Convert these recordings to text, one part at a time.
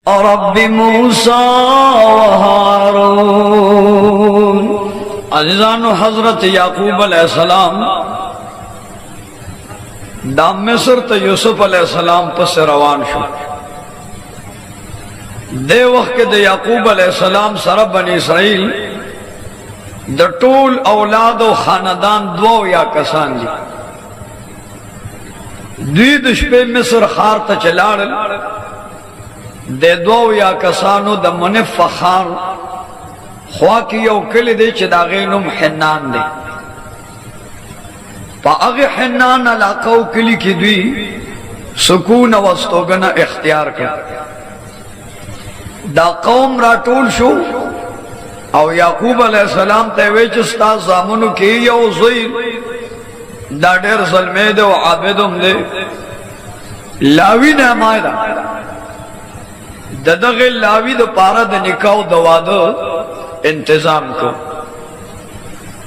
और रब्बि मूसा व हारून। अज़ीज़ानो, हजरत याकूब अलैहिस्सलाम दा मिस्र ते यूसुफ अलैहिस्सलाम पस रवान शो। दे वक्त के दे याकूब अलैहिस्सलाम सर बनी इसराइल द टूल औलाद व खानदान दो या कसान दी दुई दुष्पे मिस्र खार त चलाड़ दे दो या कसानो द मुनिफ खार ख्वा की यौ कल दे चिदागे नुम हन्नान दे पा अगे हन्नान अलाका कली की दुई सुकून वस्तोगना इख्तियार कर दा कौम राटूल शो और याकूब अलैहिस्सलाम तेवे चस्ता जामुनु की यौ ज़ोई दा डेर ज़ल्मे दे व आबिदुम दे लावी ने मायदा ददगे लावी दो पारा द निकाव दवादो इंतजाम को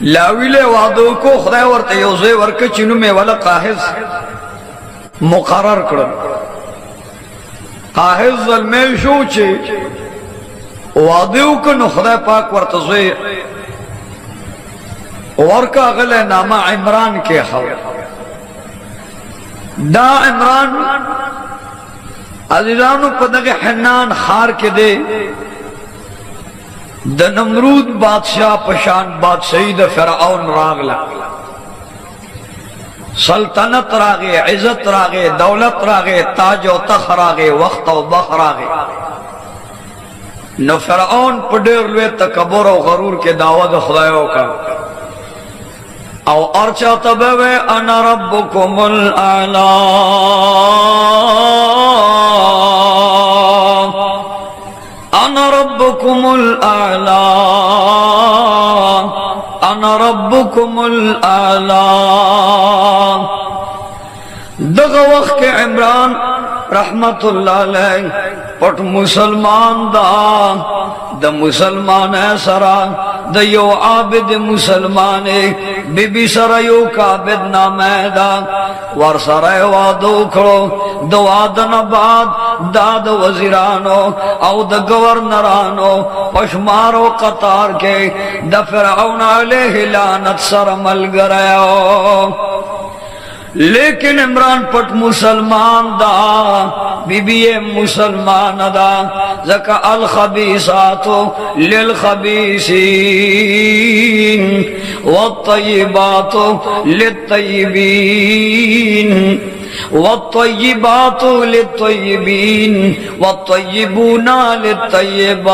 लावीले वादो को खुदा वर्ते योजे वर्क चिनु में वाला काहिज मुकर्रर करो काहिज ज़ल्मे शो चे वादे को खुदा पाक वर्तज़े वर्का अगले नामा इमरान के हव दा इमरान अज़ीज़ानो पदगे हन्नान खार के दे द नमरूद बादशाह पशान बादशाही द फिरऔन रागला सल्तनत रागे इज्जत रागे दौलत रागे ताज व तख रागे वक्त व बख रागे न फिरऔन पडेर लुए तकबर व गरूर के दावत खुदायों का और चाहता बे अना रब्बुकुमुल आला अना रब्बुकुमुल आला अना रब्बुकुमुल आला। दग वक्त के इमरान रहमतुल्लाह अलैह पट मुसलमान दा द मुसलमान है सरा द यो आबिद मुसलमान बीबी सरा यो काबिद ना मैदा वर सरा वादो खड़ो दवादन बाद दाद वजीरानो औ द गवर्नरानो पशमारो कतार के द फिरऔन अलैहि लानत सर मल गयो। लेकिन इमरान पट मुसलमान दा बीबीए मुसलमान दा ज़का अल खबीसातो लिल खबीसीन व तय्यिबातो लित तय्यिबीन व तय्यिबातो लित तय्यिबीन व तय्यिबूना लित तय्यिबात।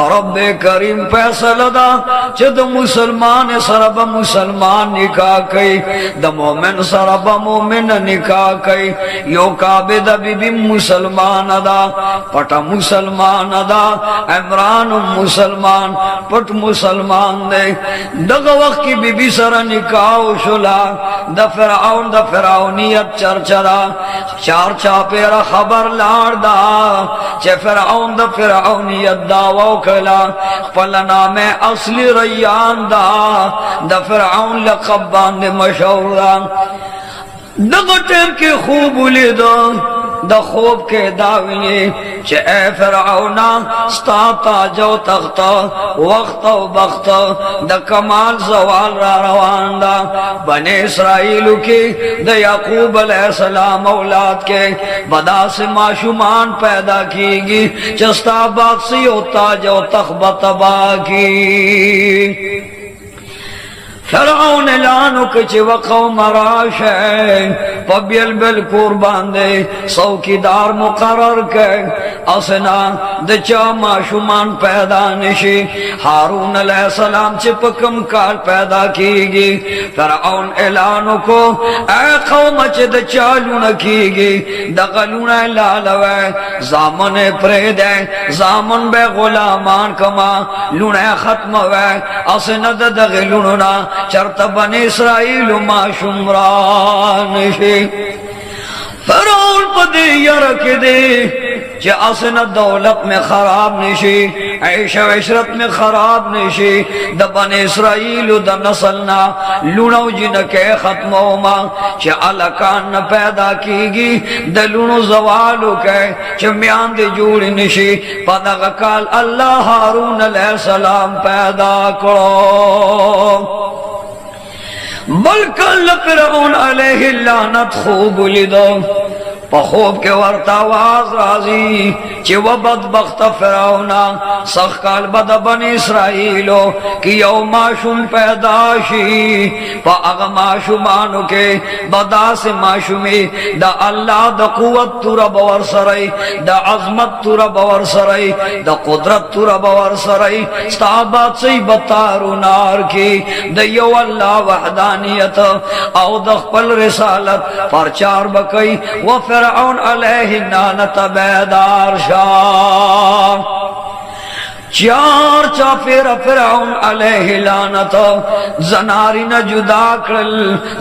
रब्बे करीम फैसला दा जद मुसलमान सरब मुसलमान निकाह कई द मोमिन सरब मोमिन निकाह कई यो काबिद बीबी मुसलमान दा पट मुसलमान दा इमरान मुसलमान पट मुसलमान दे दग वक्त की बीबी सर निकाह शुला द फिरौनियत चरचरा चार चापेरा खबर लाड़ दा चे फिरऔन द फिरौनियत दावा कला फलना में असली रैयान दा द फिरऔन लक़ब बांधे मशहूर दग टेम के खूब उली दो द खूब के दाविये चे ए फिरऔना स्ताता जो तख्त वक्त व बख्त द कमाल जवाल रा रवान दा बने इसराइल के द याकूब अलैहिस्सलाम औलाद के बदा से माशुमान पैदा कीगी चस्ता बादसी होता जो तख्बतबा की फिरऔन ऐलान के वक़ौम राश पबियल बिल कुर्बान दे चौकीदार मुकर्रर के असना दचा माशुमान पैदा निशी हारून अलैहिस्सलाम चिपकम काल पैदा कीगी। फिरऔन ऐलान को ए कौम च दचा लून कीगी दगलून लालवे जामन प्रेद जामन बे गुलामान कमा लून खत्म वे असना दगलूना चरत बने इसराइल माशुमरान फिरऔन पदे यरक दे चे असना दौलत में खराब निशी ऐश इशरत में खराब निशी द बने इसराइल द नसलना लुणो जिन के खत्मो मा चे अलकान न पैदा कीगी द लुणो जवालु के चे म्यान दे जुड़ निशी पदग काल अल्लाह हारून अलैहिस्सलाम पैदा करो बल्कल फिरौन अलैहि लानत खूब लिदो पखोब के वर्तावाज राजी चे व बदबख्त फिरौना सखकाल बद बनी इसराइलो कि यौ माशुम पैदाशी प अग माशुमानु के बदा से माशुमी द अल्लाह द कुव्वत तुरा बवर सरई द अजमत तुरा बवर सरई द कुदरत तुरा बवर सरई स्ताबात से बतारू नार की द यौ अल्लाह वहदानियत औ द खपल रिसालत परचार बकई व फिरौन अलैहि लानत बेदार शाह चार चाफेर फिरौन अलैहि लानत जनारी न जुदा करल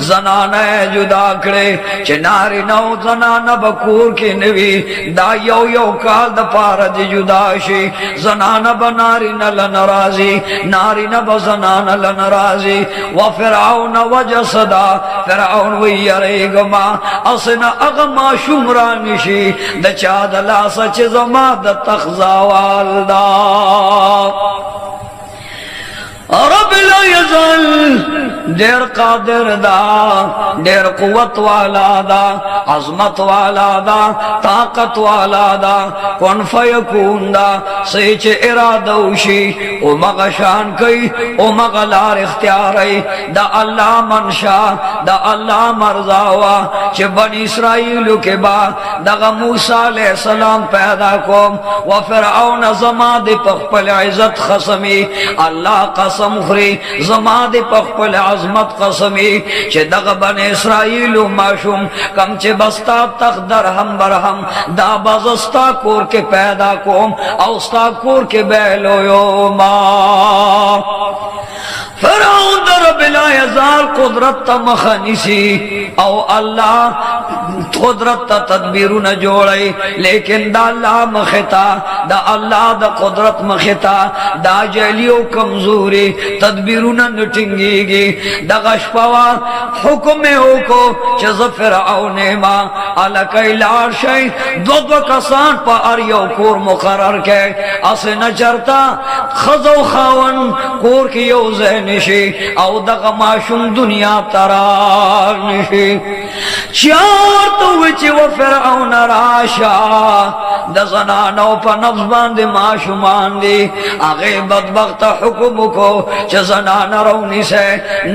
जनाना जुदा करे चे नारी नौ जनाना बकूर की नवी दा यो यो काल द पारद जुदाशी जनाना बनारी न लनराजी नारी न बजनाना लनराजी व फिरौन वजसदा फिरौन वयरेगमा असना अगमा शुमरानिशी द चादला सच जमा द तखजा वालदा रब ला यज़ल देर कादिर दा देर कुव्वत वाला दा अजमत वाला दा ताकत वाला दा कुन फयकून दा सेच इरादौशी ओ मगशान कई ओ मगलार इख्तियारई दा अल्लाह मनशा दा अल्लाह मरजावा चे बनी इसराइल के बा दा मूसा अलैहिस्सलाम पैदा कोम व फिरौन जमा दे पखपल इज्जत खसमी अल्लाह कसम खरी जमा दे पखपल अजमत कसमी चे दग बने इसराइल माशूम कम चे बस्ता तक दरहम बरहम दा बजस्ता कोर के पैदा कोम औस्ता कोर के बैलो यो मा फिरौन दर बिला यज़ाल कुदरत मखनिसी औ अल्लाह कुदरत तदबीरु न जोड़े लेकिन दा अल्लाह मखता दा अल्लाह दा कुदरत मखता दा जलियो कमजोरी तदबीरु न नटिंगेगी दा गशपवा हुक्म होको चज़ फिरौन मा अलकैलार शै दो दो कसान पर अरियो कोर मुकर्रर के असे न चरता खजो खावन कोर की यो निशी औ दग माशुम दुनिया तरार निशी चार तो विच व फिरौन राशा द ज़नानो पर नफ्स बांधे माशुमान दी आगे बदबख्त हुक्म को च ज़नाना रौनी से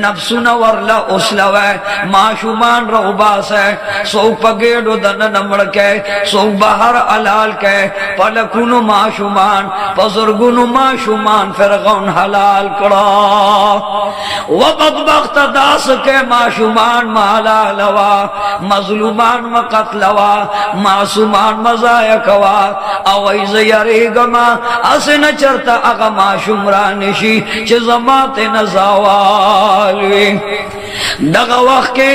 नफ्सु न वरला उसलवे माशुमान रोबा से सो पगेडो दन नमड़ के सो बाहर अलाल के पलकुनु माशुमान पजुर्गुनु माशुमान फिरौन हलाल कड़ा वो बदबख्त दास के माशुमान माला लवा मजलूमान मकतलवा मासूमान मजायकवा अवैज यरेगमा असे न चरता अगा माशुमरानिशी चे जमाते न जावालवी दगा वक्त के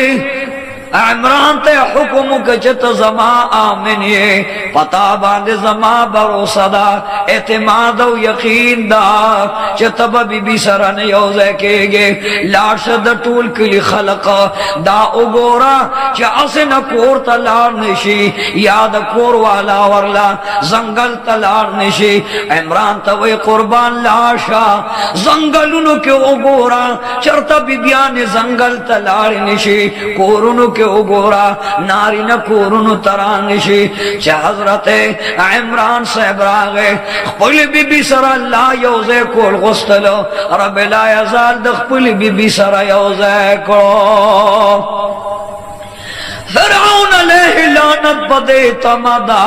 इमरान ते हुक्म के चित जमा आमिन ये पता बांधे जमा भरोसा दा एतमाद यकीन दा चितब बीबी सरन योजे केगे लाशद टूल किली खलक दा उगोरा चासे न कोर तलार निशी याद कोर वाला वरला जंगल तलार निशी इमरान तवे कुर्बान लाशा जंगलुनु के उगोरा चरता बीबिया ने जंगल तलार निशी कोरुनु के उगोरा नारी न कोरुनु तरानिशी चे हजरत इमरान साहब रागे खपल बीबी सरा ला योजे कोल गुस्तलो रब ला यज़ाल द खपल बीबी सरा योजे को फिरौन अलैहि लानत बदे तमदा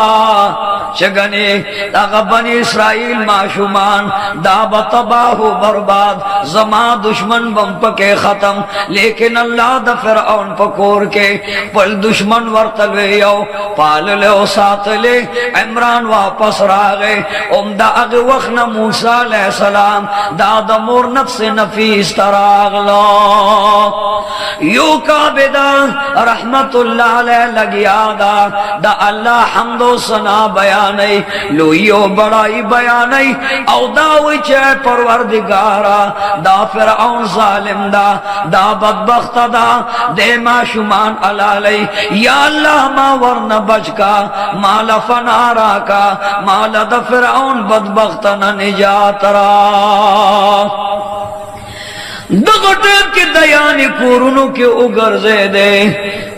चगने दागा बनी इसराइल माशुमान दाबा तबाह बर्बाद जमा दुश्मन बम पके खत्म लेकिन अल्लाह द फिरौन पकोर के पल दुश्मन वर्तले यो पाल ले साथ ले इमरान वापस रागे उमदा अग वक्त न मूसा अलैहिस्सलाम दादा मोर नफ्स नफीस तरागलो यो काबिदा रहमतुल्लाह अलैह लगियादा دا اللہ حمد و ثنا بیانی لوئی و بڑائی بیانی او داوی چے پروردگارا دا فرعون ظالم دا بدبخت دا دے ما شمان علالی یا اللہ ما ورن بچ کا مالا فنارا کا مالا دا فرعون بدبختنا نجات را دغٹر کے دیانی کورنو کے اگرزے دے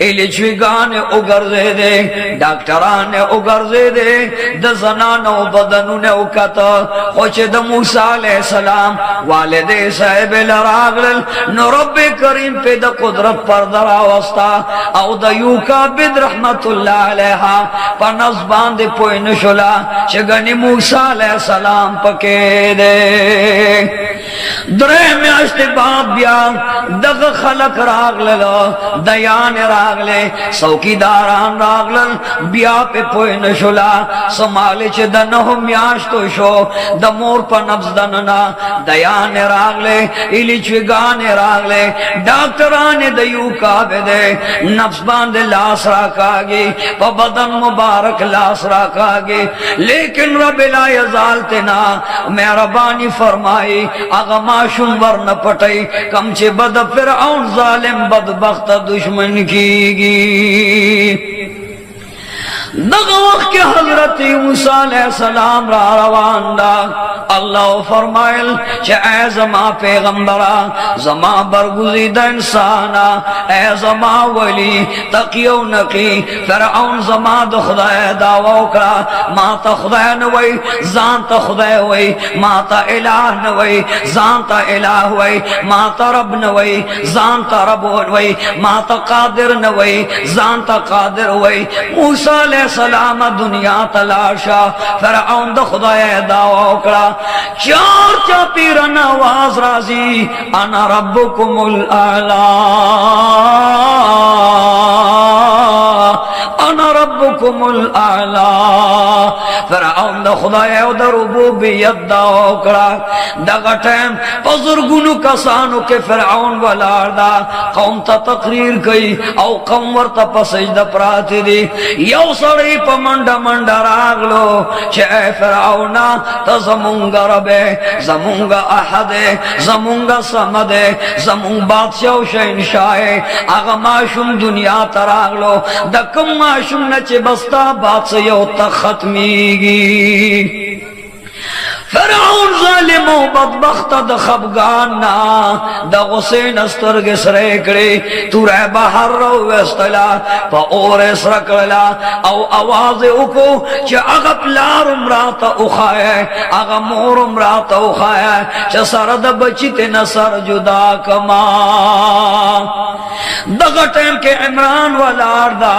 ایلیچویگان اگرزے دے ڈاکٹران اگرزے دے دزنانو بدنون اکتا خوچ دا موسیٰ علیہ السلام والد صاحب لراغلل نو رب کریم پہ دا قدرت پر درا وستا او دا یوکا بد رحمت اللہ علیہا پا نزبان دے پوئی نشلا چگنی موسیٰ علیہ السلام پکے دے درہ میں اشتباب بیا دغ خلق راغلل دیان راغلے سوکی داران راغلل بیا پہ پوئی نشلا سمالی چھ دنہو میاشتو شو دمور پا نفس دننا دیان راغلے ایلی چوگان راغلے ڈاکٹران دیو کعبے دے نفس باندے لاس راکاگی پا بدن مبارک لاس راکاگی لیکن رب لا یزالتنا مہربانی فرمائی اغماشم ورن پٹائی کم چے بد فرعون ظالم بدبخت دشمن کی گی دغه وخت کې حضرت موسی علیہ السلام را روان دا اللہ فرمائل چه اے زما پیغمبرا زما برگزیدہ انسانا اے زما ولی تقی و نقی فرعون زما دا خدای دعوی کرا ما تا خدای نوی زان تا خدای وی ما تا الہ نوی زان تا الہ وی ما تا رب نوی زان تا رب وی ما تا قادر نوی زان تا قادر وی موسیٰ علیہ السلام دنیا تلاشا فرعون دا خدای دعوی کرا چار چاپیرن آواز رازی انا ربکم الاعلا انا ربکم الاعلا فرعون دا خدای او دا ربوبیت دعوی کرا دا غٹیم بزرگونو کسانو کے فرعون والار دا قوم تا تقریر کئی او قوم ورطا پا سجدہ پراتی دی یو سڑی پا منڈا منڈا راغلو چھے اے فرعونا تا زمونگا ربے زمونگا احدے زمونگا سمدے زمونگ بادشاہ و شہنشاہے آغا معشوم دنیا تراغلو دا کم معشوم نچے بستا بادشاہ یو تا ختمی گی فرعون ظالم و بدبخت دا خبگانا دا غسین استرگ سریکڑی تو رہ بحر رو وستلا پا اور اسرکڑلا او آواز اکو چا اگا پلار امراتا اخائے اگا مور امراتا اخائے چا سرد بچیت نصر جدا کما دغا ٹیم کے عمران والار دا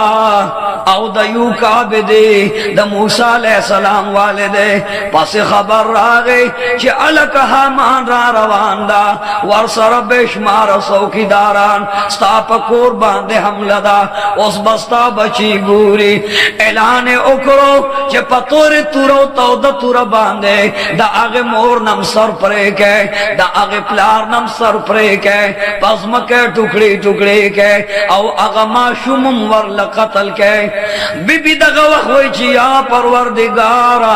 او دا یو کعبدی دا موسیٰ علیہ السلام والدے پس خبر راگئی چی علک حامان را روان دا ورسر بشمار سوکی داران ستا پا قربان دے حمل دا اس بستا بچی گوری اعلان اکرو چی پتور تورو تو دا تور باندے دا آغی مور نم سر پرے کے دا آغی پلار نم سر پرے کے پس مکے ٹکڑی ٹکڑی کے او آغا ما شمم ورل قتل کے بی بی دا غوخ ہوئی چی یا پروردگارا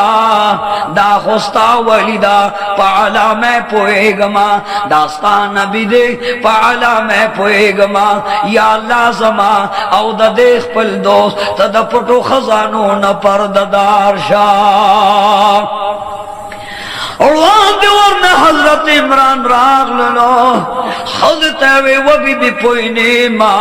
دا خوستا ولیدہ پالا میں پوئے گما داستان نبی دے پالا میں پوئے گما یا اللہ زما او دا دیکھ پل دوست تا دا پٹو خزانو نا پرددار شاہ اور وہاں دیورنا حضرت عمران راغ لنو حضرت و بی بی پوئنی ما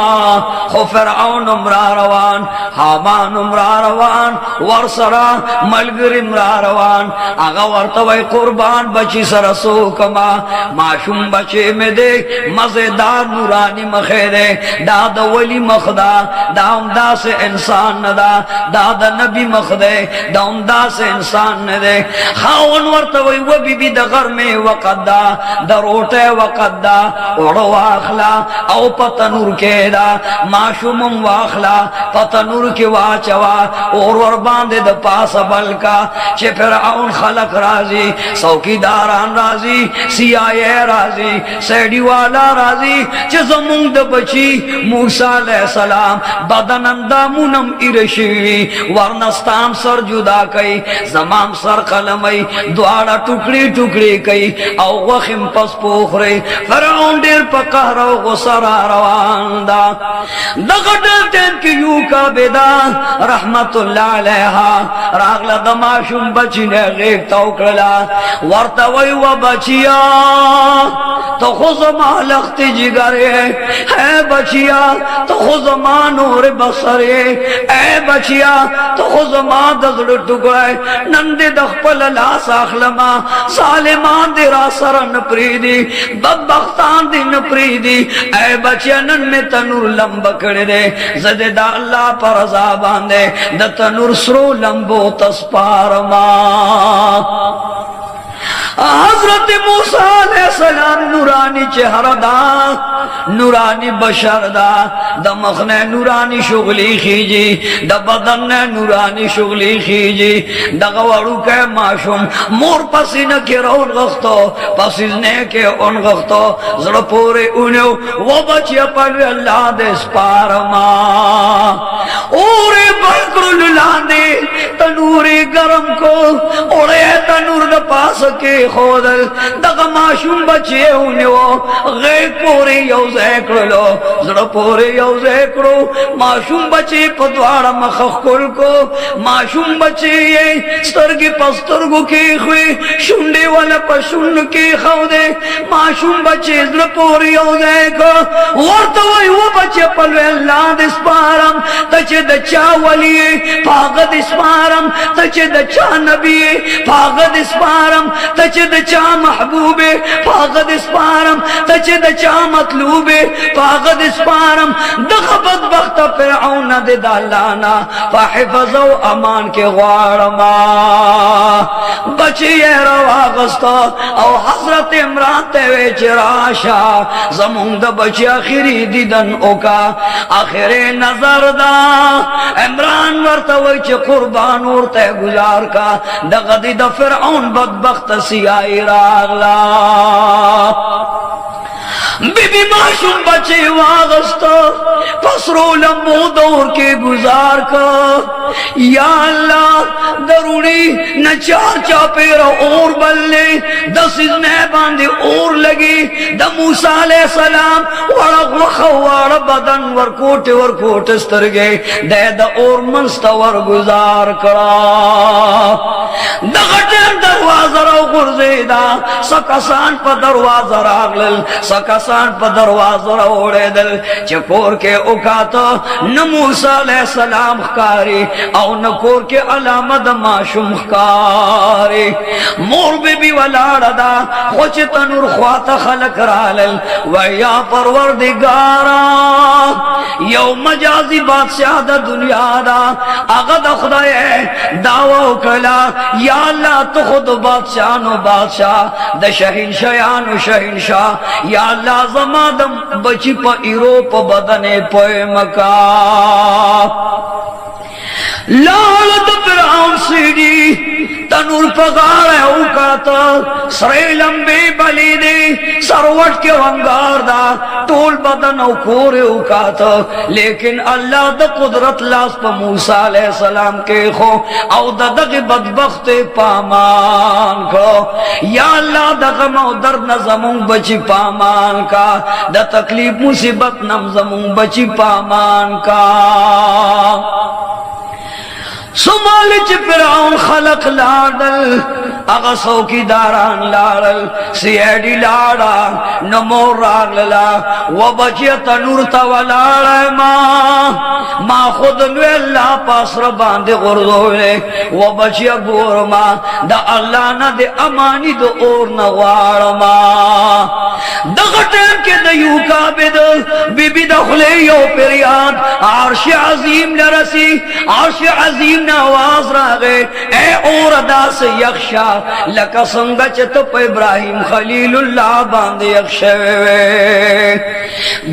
خو فرعون امرا روان حامان امرا روان ورسرا ملگر امرا روان آغا ورطوی قربان بچی سرسو کما معشوم بچے میں دے مزیدار نورانی مخیدے دا دا ولی مخدا دا امدہ سے انسان ندا دا دا نبی مخدے دا امدہ سے انسان ندے خاون ورطوی و بیبی د غرمه وقت دا د روټه وقت دا اور واخلا او پتنور کې دا ماشوم واخلا پتنور کې واچوا اور ور باندې د پاسه بلکا چې فرعون خلق راضي څوکیداران راضي CIA راضي سیډي والا راضي چې زمونږ د بچي موسی عليه السلام بدن اندامونم ارشي ورنستام سر جدا کئی زمام سر قلمی دواړه ټوکړي ټوکړي کئی او وخم پس پوخره فرعون ډیر په قهر او غصه روان دا دغه ټیم کې یو کا بدا رحمت الله علیها راغله د ماشوم بچی نه غیب تو کړلا ورته وای و بچیا تو خو زما لخت جګره ہے بچیا تو خو زما نور بصره اے بچیا تو خو زما د زړه ټوکړه نن دې د خپل لاس اخلما ظالمان دې را سره نه پریدي بدبختان دې نه پریدي اے بچیا نن می تنور لمب کړه دې زده د الله پر رضا باندې د تنور سرو لمبو تسپارما حضرت موسی علیہ السلام نورانی چہرہ دا نورانی بشر دا د مخنے نورانی شغلی خیجی د بدن نورانی شغلی خیجی د غوڑو کے معشوم مور پسینہ کے رون غختو پسیزنے کے ان غختو زر پورے انیو وہ بچی پلوی اللہ دے سپارما اورے بلکر للاندے تنوری گرم کو اوڑے تنور دا پاس کے خودل دغه ماشوم بچیونه غیر پوری یو ذکرلو زړه پوری یو ذکرو ماشوم بچی په دواړه مخ خل کو ماشوم بچی سترګې پسترګو کې خوې شونډې ولا پښون کې خو دې ماشوم بچی زړه پوری یو ذکر ورته وای و بچی په الله دې سپارم ته چې د چا ولی پاغه دې سپارم ته چې د چا نبی پاغه دې سپارم ته چې د چا محبوب پاغد اسپارم ته چې د چا مطلوب پاغد اسپارم دغه بدبخت فرعون د دالانا فحفظ او امان کې غواړما بچي راغستا او حضرت عمران ته وی چراشا زمون د بچي اخري دیدن اوکا اخر نظر دا عمران ورته وی چې قربان ورته گزار کا دغه د فرعون بدبخت سیائی راغلا بی بی معشوم بچے واغستا پسرو لمبو دور کے گزار کا یا اللہ ضروری نہ چار چاپیر اور بلنے دس ازنے باندے اور لگی دا موسیٰ علیہ السلام ورق وخوار بدن ورکوٹ استرگے دے دا اور منستور گزار کرا دا غٹر دروازہ رو غرزیدہ سکسان پا دروازہ راغلل سکسان پا دروازہ روڑے دل چکور کے اکاتا نموسیٰ علیہ السلام خکاری او نکور کے علامت معشوم خکاری مور بی بی والاڑا دا خوچ تنور خوات خلق رالل ویا پروردگارا یو مجازی بادشاہ دا دنیا دا اغد خدای دعوی کلا یا اللہ تو خود بادشاہنو بادشاہ دا شہنشایانو شہنشاہ یا اللہ زمادم بچی پا ایرو پا بدنے پوئے مکا لالت فرعون سیڑی تنور پغار ہے اوکاتا سرے لمبے بلی دے سروٹ کے ونگار دا طول بدن او کور اوکاتا لیکن اللہ دا قدرت لاس پا موسیٰ علیہ السلام کے خو او دا دغ بدبخت پامان کرو یا اللہ دا غم او درد نظمون بچی پامان کا دا تکلیف مصیبت نظمون بچی پامان کا سمالی چی فرعون خلق لادل اغا سوکی داران لارل سیڈی لارا نمور راغللا و بچی تنور تولار ما خود نوی اللہ پاس ربان دے غردوئے و بچی گورما دا اللہ نا دے امانی دے اور نوار ما دا غٹیم کے دیو کابد بی بی دخلے یو پریاد عرش عظیم لرسی عرش عظیم نواز راگے اے اور ادا سے یخشا लका संगा च तो इब्राहिम खलीलुल्लाह बांधे अक्षवे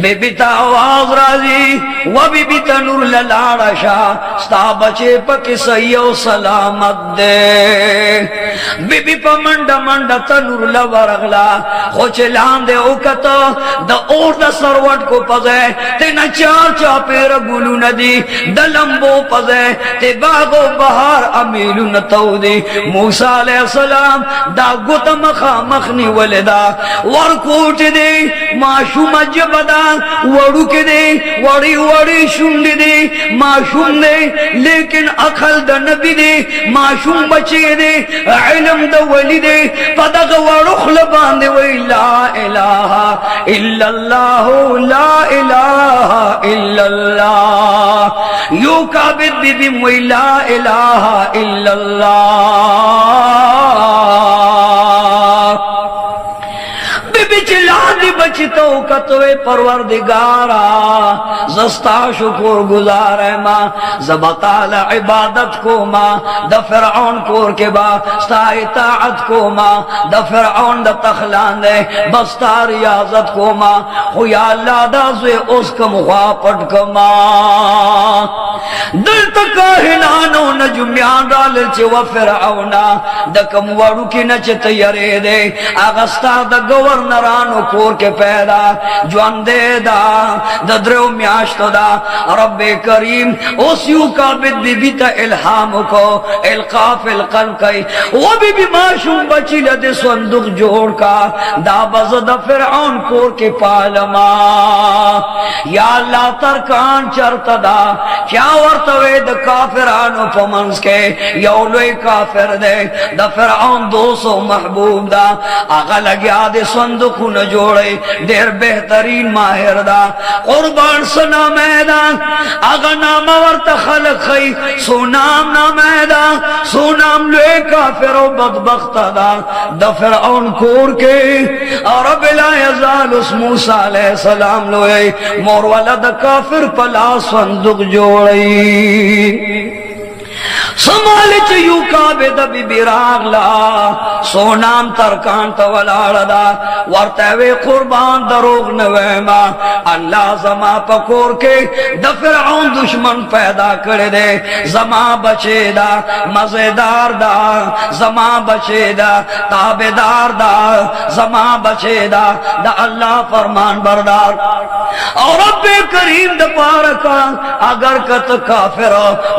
बेबी ता आवाज राजी व बीबी तनूर लाड़ा शाह स्ता बचे पक सयो सलामत दे बीबी प मंडा मंडा तनूर लवरगला खोचलान दे ओकत द और द सरवट को पजे ते न चार चापेर गुलू नदी द लंबो पजे ते बागो बहार अमीलू न तौदी मूसा अलैहि सलाम दा गुत मखा मखनी वलदा वरकोट दे माशूम जबदा वड़ू के दे वड़ी वड़ी शुंड दे माशूम दे लेकिन अखल द नबी दे माशूम बचे दे इल्म द वली दे पदग वड़ुखल बांधे वही ला इलाहा इल्लल्लाह ला इलाहा इल्लल्लाह यू काबिद बीबी वही ला इलाहा इल्लल्लाह बीबी चिल्ला दी बची तो कतवे परवरदिगारा जस्ता शुक्र गुजार है माँ ज़बताल इबादत को माँ द फिरऔन कोर के बा स्ता इताअत को माँ द फिरऔन द तखलान दे बस्ता रियाजत को माँ खुया अल्लाह दाज़े उसका मुखापट कमा दिल तक हिलानो नजुम्यान डाल चे व फिरऔना द कम वड़ू की नच तैयारे दे अगस्ता द गवर्नरानो कोर के पैदा ज्वान दे दा दद्रो म्याश्तो दा रब्बे करीम उस यू काबिद बीबी ता इल्हाम को इल्काफिल कल्ब कई वो बीबी माशूम बची लदे संदूक जोड़ का दा बज़द फिरऔन कोर के पालमा या अल्लाह तरकान चरता दा क्या वर्तवे द काफिरानो पमंस के यौलोई काफिर दे द फिरऔन 200 महबूब दा आगा लग्या दे संदूक न जोड़े देर बेहतरीन माहिर दा कुर्बान सना मैदान आगा नाम वर्त खलक खई सोनाम ना मैदान सोनाम ले काफिरो बदबख्त दा द फिरऔन कोर के और बिला यजाल उस मूसा अलैहि सलाम लोए मोर वाला द काफिर पला संदूक जोड़ी समाले चयू काबे द बिरागला सोनाम तरकान तवलाड़ा वर्तवे कुर्बान दरोग नवेमा अल्लाह जमा पकोर के द फिरऔन दुश्मन पैदा कर दे जमा बचेदा मजेदार दा जमा बचेदा ताबेदार दा जमा बचेदा द अल्लाह फरमान बरदार और रब्बे करीम द पारका अगर कत काफिर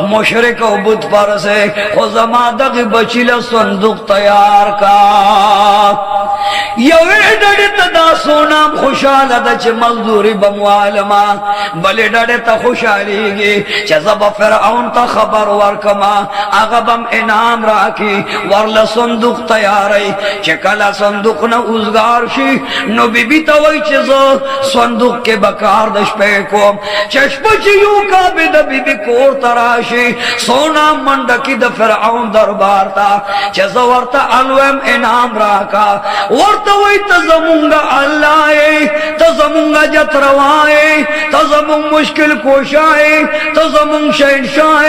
मुशरिक बुत पर से खुजमा दग बचिला संदूक तैयार का यवे डड़े तदा सोनाम खुशाल दच मजदूरी बमवालमा बले डड़े त खुशाली गे जब फिरऔन त खबर वरकमा अगबम इनाम राखी वरला संदूक तैयार है चकला संदूक न उजगार शी नो बीबी त वही चीज संदूक के बकार दश पे को चश्मच यू का बिद बीबी कोर तराशी सोना मंडकी द फिरऔन दरबार था चजवरता अलवम इनाम राका वर्त वही तजमुंगा अल्लाह तजमुंगा जतरवाए तजमुंग मुश्किल कोशाए तजमुंग शहनशाह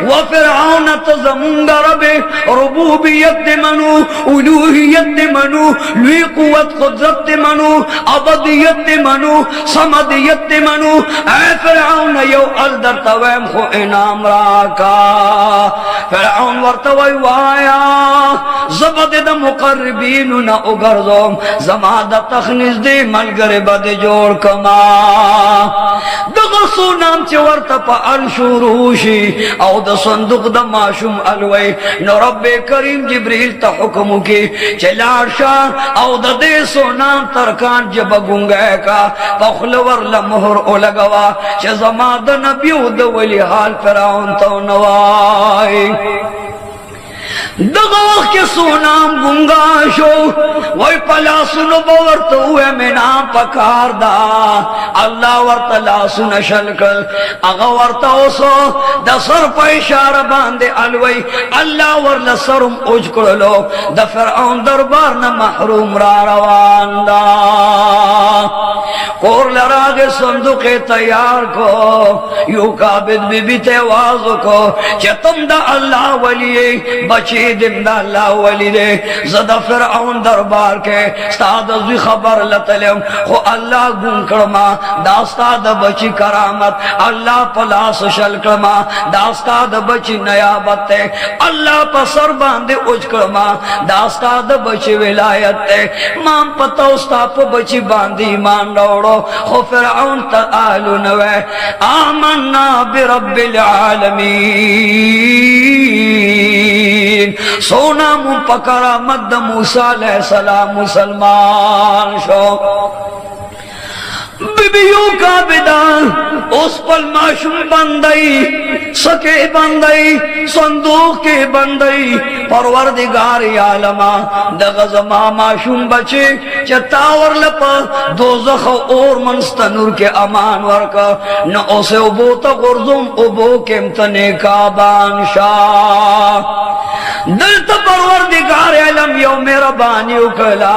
व फिरऔन तजमुंगा रबे रुबूबियत मनु उलूहियत मनु लुई कुव्वत कुदरत मनु अबदियत मनु समदियत मनु ऐ फिरऔन यो अलदर तवम खो इनाम राका फिरऔन वर्तवई वाया ज़बद द मुकर्रबीन न उगरजो जमाद तखनिस दे मलगरे बद जोड़ कमा दगसो नाम च वर्त प अल शुरूशी औ द संदूक द माशूम अलवई न रब्बे करीम जिब्रील त हुक्म की चलाशा औ द दे सो नाम तरकान जब गुंगे का पखलवर लमहर ओ लगवा च जमाद नबी द वली हाल फिरऔन तो नवाई दगो के सोनाम गुंगाशो वही पला सुनो बवर्त हुए में नाम पकार दा अल्लाह वर्तला सुन शलकल अगा वर्ता ओसो दसर पैशार बांधे अलवई अल्लाह वर्ला सरुम उजकड़लो द फिरऔन दरबार न महरूम रा रवान दा कोर लरागे संदूक तैयार को यू काबिद बीबी ते आवाज को तुम दा अल्लाह वली बची दिम दा अल्लाह वली दे ज़दा फिरऔन दरबार के स्ताद जी खबर लतलम खो अल्लाह गुन करमा दास्ताद बची करामत अल्लाह पलास शल करमा दास्ताद बची नयाबत अल्लाह पसर बांधे उज करमा दास्ताद बची विलायत माम पता उस्ताप बची बांधी मान दौड़ो खो फिरऔन तालु नवे आमन्ना बिरब्बिल आलमीन सोना मुंह पकड़ा मद मूसा अलैहिस्सलाम मुसलमान शो बीबियों का विदा उस पल माशूम बंदई सके बंदई संदूक के बंदई परवरदिगार आलमा दगज़मा माशूम बचे चतावर लप दोज़ख और मनस्तनूर के अमान वर्का न उसे उबो तगुर्जुम उबो के मतने का बानशाह दिल तो परवरदिगार आलम यो मेरा बानी उकला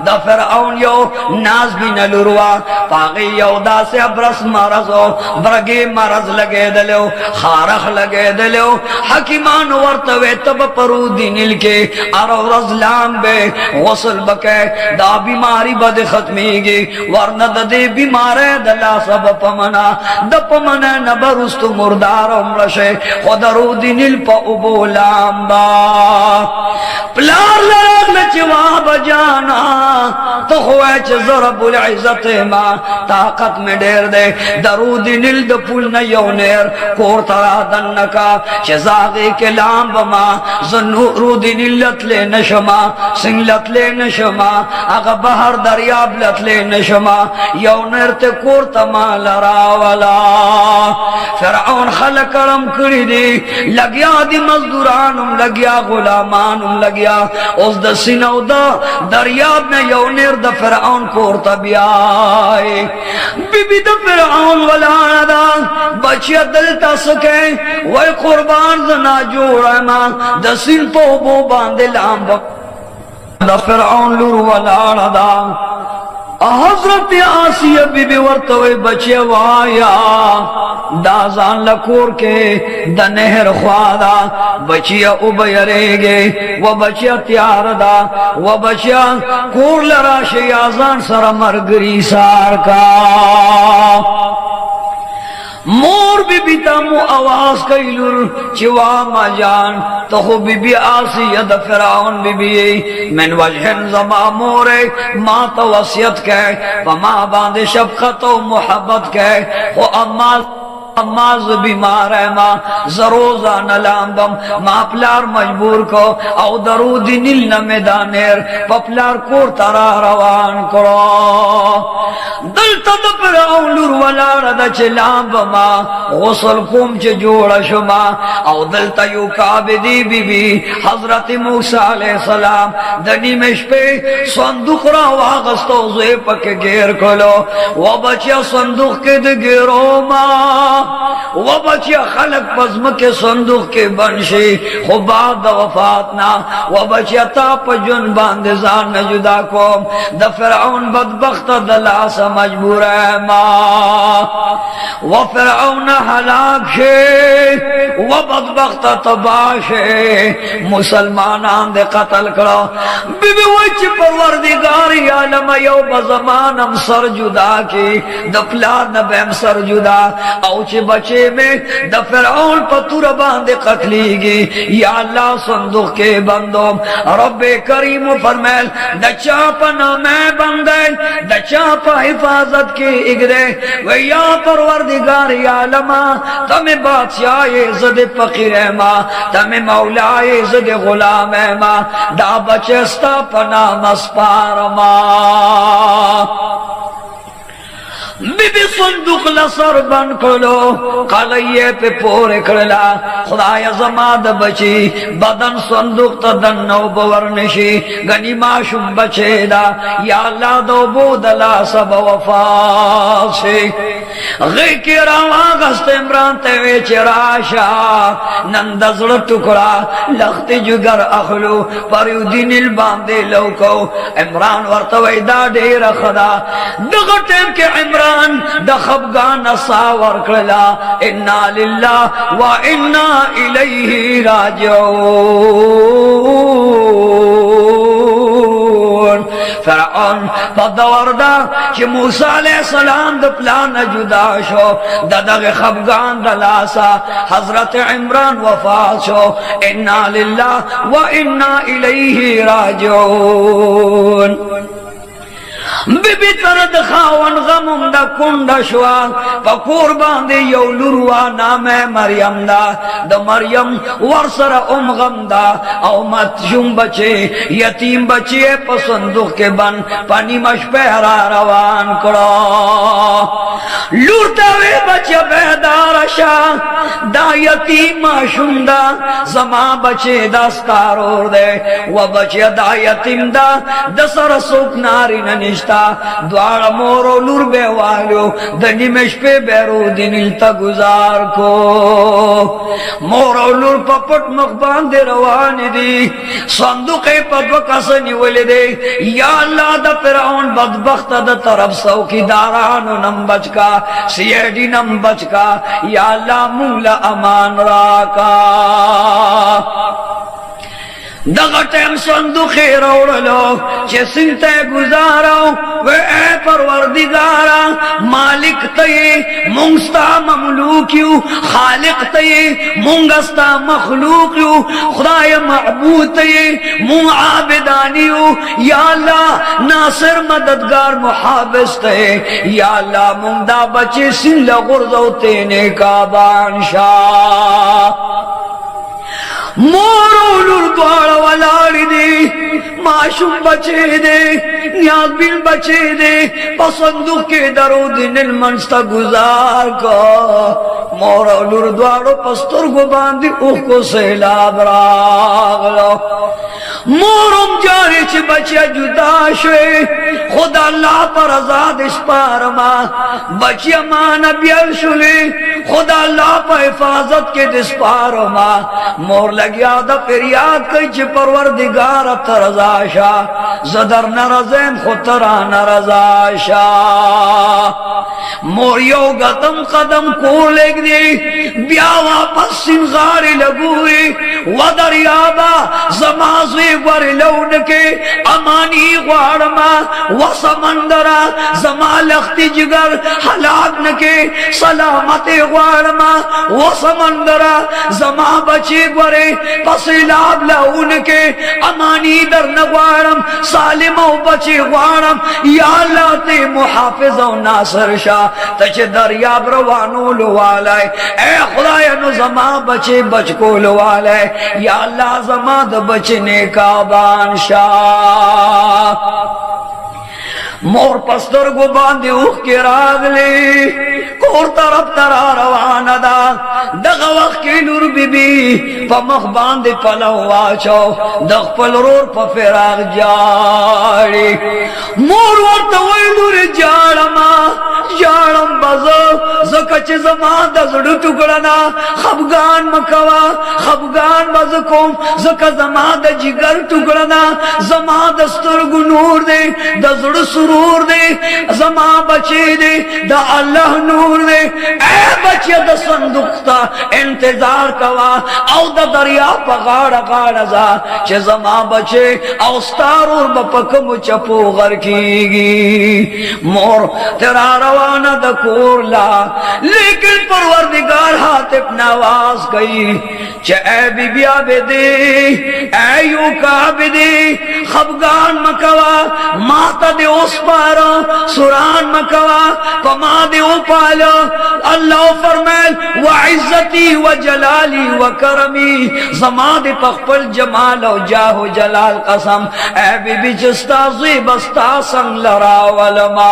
द फिरऔन यो नाज भी न लुरवा पागी यौदा से अब्रस मरजो ब्रगे मरज लगे दलो खारख लगे दलो हकीमान वर्तवे तब परूदी नील के अरो रजलाम बे गसल बके दा बीमारी बद खत्मीगी वरना दे बीमारे दला सब पमना द पमना नबरुस्त मुर्दार उम्रशे खुदरूदी नील प उबोलाम बा प्लार लग नचवा बजाना तो हुए ज़रबुल इज़्ज़त मा ताकत में डेर दे दरूदी नील द पुल न योनेर कोर तरा दन्नका चजागे के लाम बमा ज़न्नूरूदी नीलत ले नशमा सिंगलत ले नशमा अगा बहर दरियाब लत ले नशमा योनेर ते कोर तमा लरावला फिरऔन खल करम करी दी लगिया दी मजदूरानुम लगिया गुलामानुम लगिया उस द सिनौदा दरियाब में योनेर द फिरऔन कोर तबियाए बीबी द फिरऔन वलादा बचिया दलता सके वह कुर्बान जना जोड़ा मा द सिन पो बो बांधे लाम द फिरऔन लुर वलादा हजरत आसिया बीबी वर्तवे बचे वाया दाजान लकोर के द नहर ख्वादा बचिया उबयरेगे वो बचिया त्यार दा वो बचिया कोर लरा शयाजान सर मरगरी सार का मोर बीबी तामु आवाज कैलुर चिवा मजान तो हो बीबी आसिया द फिरऔन बीबी मन वजहन जमा मोरे मां तो वसियत के वमा बांधे शफकत और मोहब्बत के वो अम्माज बीमार है माँ जरोजा नलामदम माँ प्लार मजबूर को औ दरूदी नील न मैदानेर पपलार कोर तरा रवान करो दिल तद फिरऔन लुर वला रद चलाम माँ गसल कुम च जोड़ शुमा औ दिल तयू काबिदी बीबी हजरत मूसा अलैहिस्सलाम दनी में पे संदूक रा वागस्तो ज़े पक घेर खोलो वो बचिया संदूक के दे घेरो माँ वो बचिया खलक पज़्म के संदूक के बनशी खुबाद वफात ना वो बचिया ताप जुन बांधे जान में जुदा को द फिरऔन बदबख्त दला सा मजबूर है माँ वो फिरऔन हलाक है वो बदबख्त तबाश है मुसलमान आंदे कत्ल करो बीबी वच परवरदिगार आलम यो बज़मानम सर जुदा की दफला नबेम सर जुदा औच बचे में द फिरऔन पतुर बांधे कतलीगी या अल्लाह संदूक के बंदो रब्बे करीम फरमाल द चापना मैं बंदे द चापा हिफाजत के इगरे व या परवरदिगार आलमा तमे बादशाह इज्जत फकीर है मां तमे मौला इज्जत गुलाम है मां दा बचस्ता पना मस्पार मां बीबी संदूक लसर बन करो कलये पे पोरे करला खुदाया जमाद बची बदन संदूक तदन नौ बवरनशी गनी माशुम बचेदा या अल्लाह दो बोदला सब वफासे गे के रावा गस्त इमरान ते चराशा नंदजड़ टुकड़ा लखते जुगर अखलू पर दिनिल बांधे लौको इमरान वर्तवैदा ढेर खदा दगटेम के इमरान दखबगान सावर कला इन्ना लिल्लाह व इन्ना इलैहि राजिऊन फरआन पदवरदा कि मूसा अलैहिस्सलाम द प्लान जुदा शो ददग खबगान दलासा हजरत इमरान वफात शो इन्ना लिल्लाह व इन्ना इलैहि राजिऊन बीबी तरद खावन गमुम दा कुंडा शुआ पकोर बांधे यौ लुरवा नाम मरियम द मरियम वर्सर गम दा औ मतयुम बचे यतीम बचे पसंदुख के बन पानी मश पहरा रवान करो लूटा वे बचे बेदार शाह दा यतीम माशुंदा जमा बचे दस्तार और दे व बचे दा यतीम दा दसर सुख नारी ननिश्ता द्वार मोरो लूर बेवालो दनिमेश पे बेरो दिन गुजार को मोरो लूर पपट मकबान दे रवानी दी संदूक़े पदवकसनी वले दे या अल्लाह दा फिरौन बदबख्त दा तरफ चौकीदारान नंबच का सीआईडी नंबच का या अल्लाह मुला अमान राका दगटेम संदूक़े रोड़लो चेसिंते गुजारो वे ए परवरदिगारा मालिक तये मुंगस्ता ममलूकियू खालिक तये मुंगस्ता मखलूकियू खुदाय महबूद तये मुंग आबिदानियू या अल्लाह नासिर मददगार मुहाबिस तये या अल्लाह मुंगदा बचे सिल गुर्जो तेने का बादशाह मोरो लुर द्वार वालाड़ी दे माशूम बचे दे न्याज बिन बचे दे पसंदू के दरो दिन मनस्ता गुजार का मोरो लुर द्वारो पस्तुर को बांधी उको सैलाब रागलो मोरम जारी च बचे जुदा शे खुदा अल्लाह पर आजाद इस पारमा बचिया मान बियल शुले खुदा अल्लाह पर हिफाजत के दिस पारमा मोर लगिया दा फरियाद कई च परवरदिगार तरजाशा जदर नरज़ेन खुतरा नरजाशा मोर यो गदम कदम को लेग दे ब्या वापस सिंगारी लगुए वदरियाबा जमाज़े वर लौन के अमानी ग्वारमा व समंदरा जमा लख्ती जिगर हलाक न के सलामत ग्वारमा व समंदरा जमा बचे ग्वरे पसीलाब लौन के अमानी दर नग्वारम सालिमो बचे ग्वारम या अल्लाह ते मुहाफिज़ो नासर शाह तच दरिया रवानो लवालाय ए खुदाया नु जमा बचे बचको लवालाय या अल्लाह जमा द बचने का बादशाह मोर पस्तर को बांधे उख के रागले कोर तरफ तरा रवाना दा दगा वक्त की नूर बीबी पमख बांधे पलवा चो दग पल रोर पफेराग जाड़ी मोर वर्त वही नूर जाड़मा जाड़म बजो जकच जमा दजड़ टुकड़ना खबगान मकवा खबगान बजकोम जक जमा द जिगर टुकड़ना जमा दस्तर गुनूर दे दजड़ सुरूर दे जमा बचे दे द अल्लाह नूर दे ए बचे द संदुकता इंतजार कवा औ द दरिया पगाड़ गाड़ जा चे जमा बचे औस्तार और बपकम चपो गर कीगी मोर तेरा रवाना द कोरला लेकिन परवरदिगार हाथ अपना आवाज गई चे ए बिबिया बेदे ए यूका बेदे खबगान मकवा माता दे उस पारो सुरान मकवा पमा दे उपालो अल्लाह फरमाल व इज्जती व जलाली व करमी जमा दे पखपल जमाल व जाहो जलाल कसम ए बिबी जस्ता ज़िबस्ता संग लरा वलमा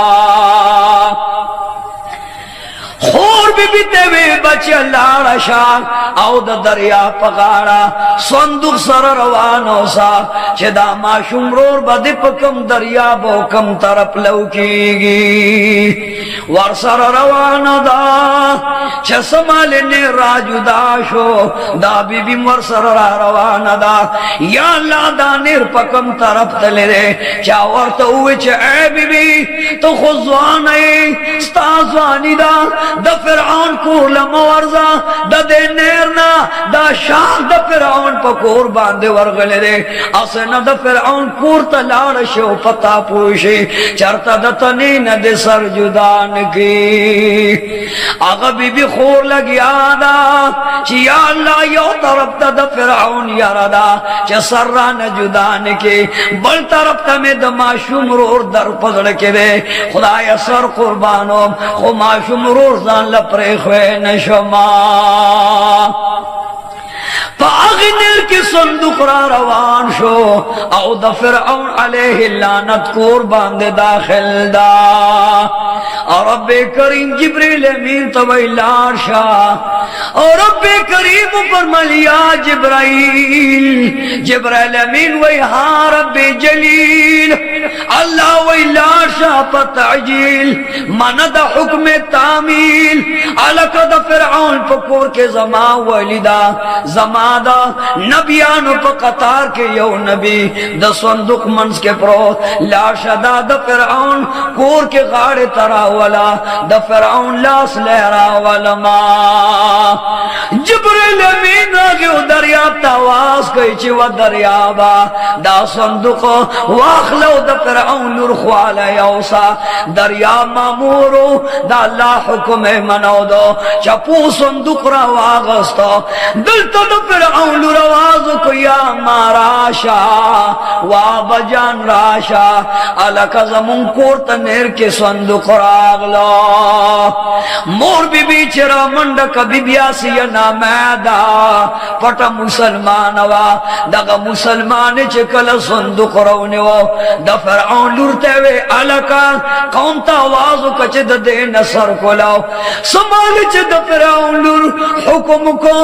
خور بی تیوی بچه لارا شاک او دا دریا پغاڑا صندوق سر روانو سا چه دا ماشوم رور با دی پکم دریا با کم طرف لوکیگی ور سر روانو دا چه سمال نیرا جدا شو دا بی بی ور سر روانو دا یا اللہ دا نیر پکم طرف تلے دے چا ورطا ہوئے چه اے بی بی تو خوزوان ای ستازوانی دا دا فرعون کور لمورزا دا دے نیرنا دا شاک دا فرعون پا کور باندے ورغلے دے اسنا دا فرعون کور تا لارشو پتا پوشی چرتا دا تنین دے سر جدان کی آغا بی بی خور لگی آدھا چی یا اللہ یو طرف دا فرعون یاردا چی سر ران جدان کی بل طرف تا میں دا معشوم رور در پزڑ کے دے خدای سر قربانو خو معشوم رور زان لپرے خوے نشما پا اغنر کی صندوق را روان شو او دا فرعون علیہ اللعنت کور باندے داخل دا اور رب کریم جبریل امین توی لارشا اور رب کریم فرمالیا جبرائیل امین وی ہاں رب جلیل اللہ وی لارشا پا تعجیل مند حکم تعمیل علکہ دا فرعون پا کور کے زمان ولیدہ زمان دا نبیانو پا قطار کے یو نبی دا صندوق منز کے پروت لاشا دا فرعون کور کے غاڑے تراولا دا فرعون لاس لہراولا ما جبریل امین آگے و دریاب تاواز کئی چی و دریابا دا صندوق واخلو دا فرعون نرخوالا یوسا دریاب مامورو دا اللہ حکم منو دو چپو صندوق را واغستا دلتا دا فرعون روازو کو یا ماراشا وابا جان راشا علاقہ زمون کورتا نیر کے صندوق راغلا مور بی بی چرا منڈک بی بیاسی نامیدا پٹا مسلمانوا داگا مسلمان چکل صندوق رونیو دا فرعون لورتے وے علاقہ کونتا آوازو کچھ دا دے نصر کو لاؤ سمال چھ دا فرعون لور حکم کو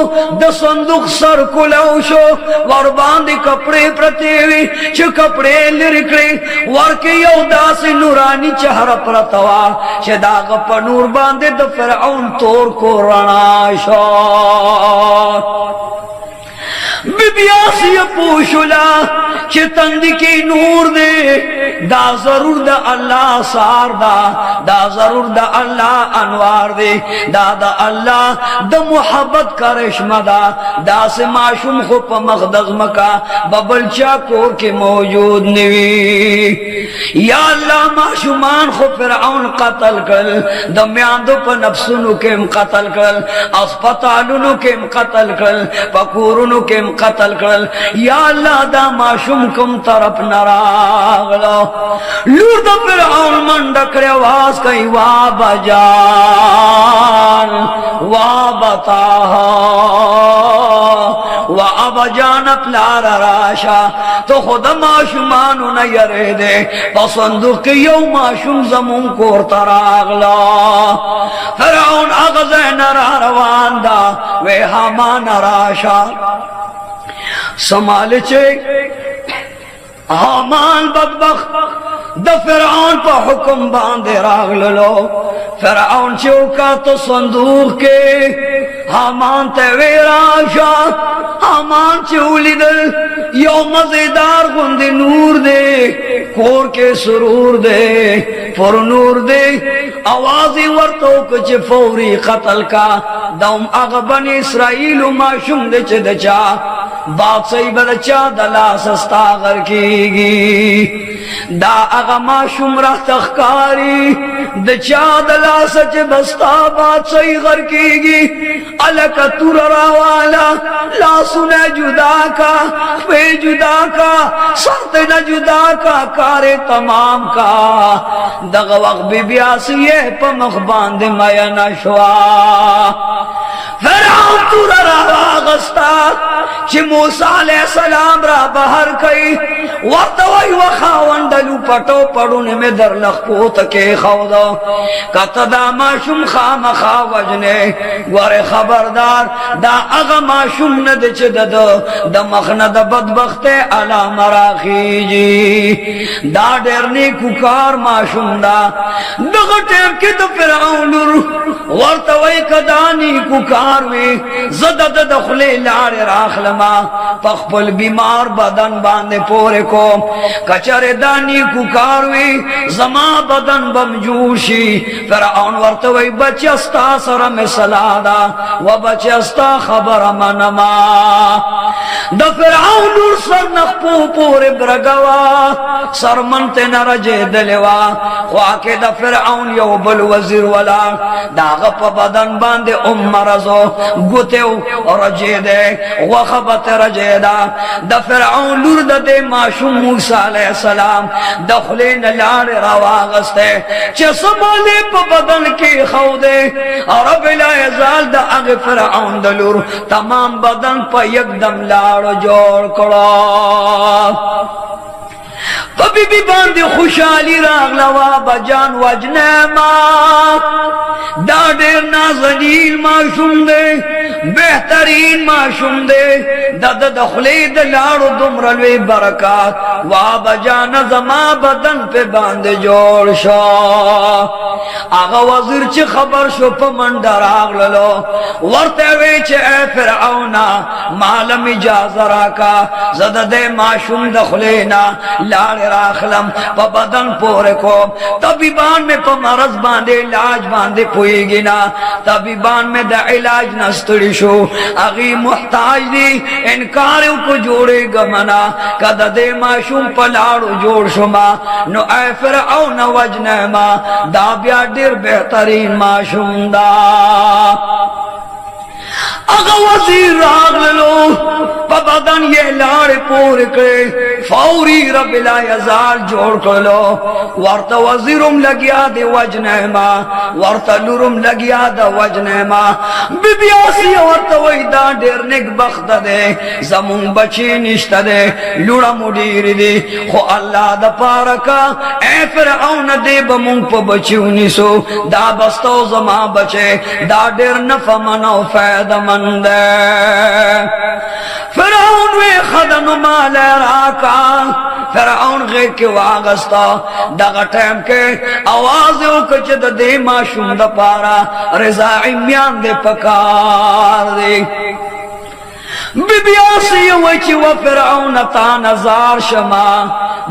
دا صندوق سر کو لاؤ شو ور باندی کپڑے پرتیوی چھ کپڑے لرکڑے ور کے یو دا سی نورانی چہر پرتوا چھ داغ پا نور باندے دا فرعون تور کو رنا شو بی بی آسی پوشلا چھ تندی کی نور دے دا ضرور دا اللہ سار دا ضرور دا اللہ انوار دے دا اللہ دا محبت کا رشمہ دا سے معشوم خو پا مخدغ مکا ببلچا کور کے موجود نوی یا اللہ معشومان خو فرعون قتل کر دا میاندو پا نفسونو کم قتل کر اسپتالونو کم قتل کر پکورونو کم قتل کر یا اللہ دا معشوم کم طرف نراغلو لور دا فرعون منڈکڑے آواز کئی وابا جان وابا تاہا وابا جان اپلار راشا تو خود معشومانو نیرے دے پسندوق کے یو معشوم زمون کور تراغلا فرعون اغزین را روان دا وے حامان راشا سمال چے حامان بدبخت دا فرعون پا حکم باندے راغلو فرعون چوکا تو صندوق کے حامان تیوی راشا حامان چولی دل یو مزیدار گند نور دے کور کے سرور دے پر نور دے آوازی ورطو کچھ فوری قتل کا دوم اغبن اسرائیل معشوم دے چھ دچا بات سی بلچا دلا سستا غر کی گی دا اغا معشوم رہ تخکاری دچا دلا سچ بستا بات سی غر کی گی علکا تور راوالا لا سنے جدا کا پہ جدا کا سرت نہ جدا کا کارے تمام کا دغ وقت بی بیاسیے پا مخباند میا نشوا فرعون تور راوا غستا چې موسی علیہ السلام را بهر کئی ورته وای وخاوندلو پټو پړونه مې در لخو تکي خاودا کته دا ماشوم خامخا وجنه ګوره خبردار دا هغه ماشوم نه د چې د مخنه د بدبخته علامه راخیږي دا ډېر نیکو کار ماشوم دا دغه ټیم کې د فرعون ورته وای کدا نیکو کار وي زده د دخلې لار راخلما پخپل بیمار بدن باندې پورې کو کچره دانی کو کاروي زما بدن بم جوشي فرعون ورته وای بچستا سره مثالادا و بچستا خبر منما د فرعون نور سر نخپو پورې برګوا سرمنته نرجه دلوا خواکه د فرعون یو بل وزیر ولا داغه په بدن باندې مرزو ګوتو رجه ده وخبت رجه ده د فرعون لور د ماشوم موسی علیہ السلام دخلین لار راواغسته چې سماله په بدن کې خو ده رب لا یزال د هغه فرعون د لور تمام بدن په یکدم لاړ جوړ کړه بی بی باندې خوشحالی راغلوا بجان وجنما دا ډېر نازنین معصوم دی بهترین معصوم دی د دخلې د لاړو دومره لوی برکات وا بجان زما بدن په باندې جوړ شو هغه وزیر چې خبر شو په منډه راغللو ورته وی چې اے فرعون مالم اجازه راکا زده د معصوم دخلینا لاړ راخلم په بدن پورې کو طبيبان میں په مرض باندې علاج باندې پويږي نا طبيبان میں د علاج نستړي شو اغي محتاج دي انکار کو جوړې غمنا کده دې معصوم په لاړو جوړ شوما نو اے فرعون وجنما دا بیا ډېر بهترین معصوم دا اگا وزیر راغلو پا بدن یہ لار پور کرے فوری رب لا یزال جوڑ کرلو ورطا وزیرم لگیا دے وجنہما ورطا لورم لگیا دا وجنہما بی بی آسی ورطا ویدہ دیر نک بخت دے زمون بچی نشت دے لوڑا مدیر دی خو اللہ دا پارکا اے فرعون دے بمون پا بچیونی سو دا بستو زمان بچے دا دیر نفمنو فیدہ من فرعون وی خدن مال راکا فرعون غیر کے واغستا دغا ٹیم کے آواز او کچھ دا دے معصوم دا پارا رضاعی میان دے پکار دے بی بی آسی وچی و فرعون تا نظار شما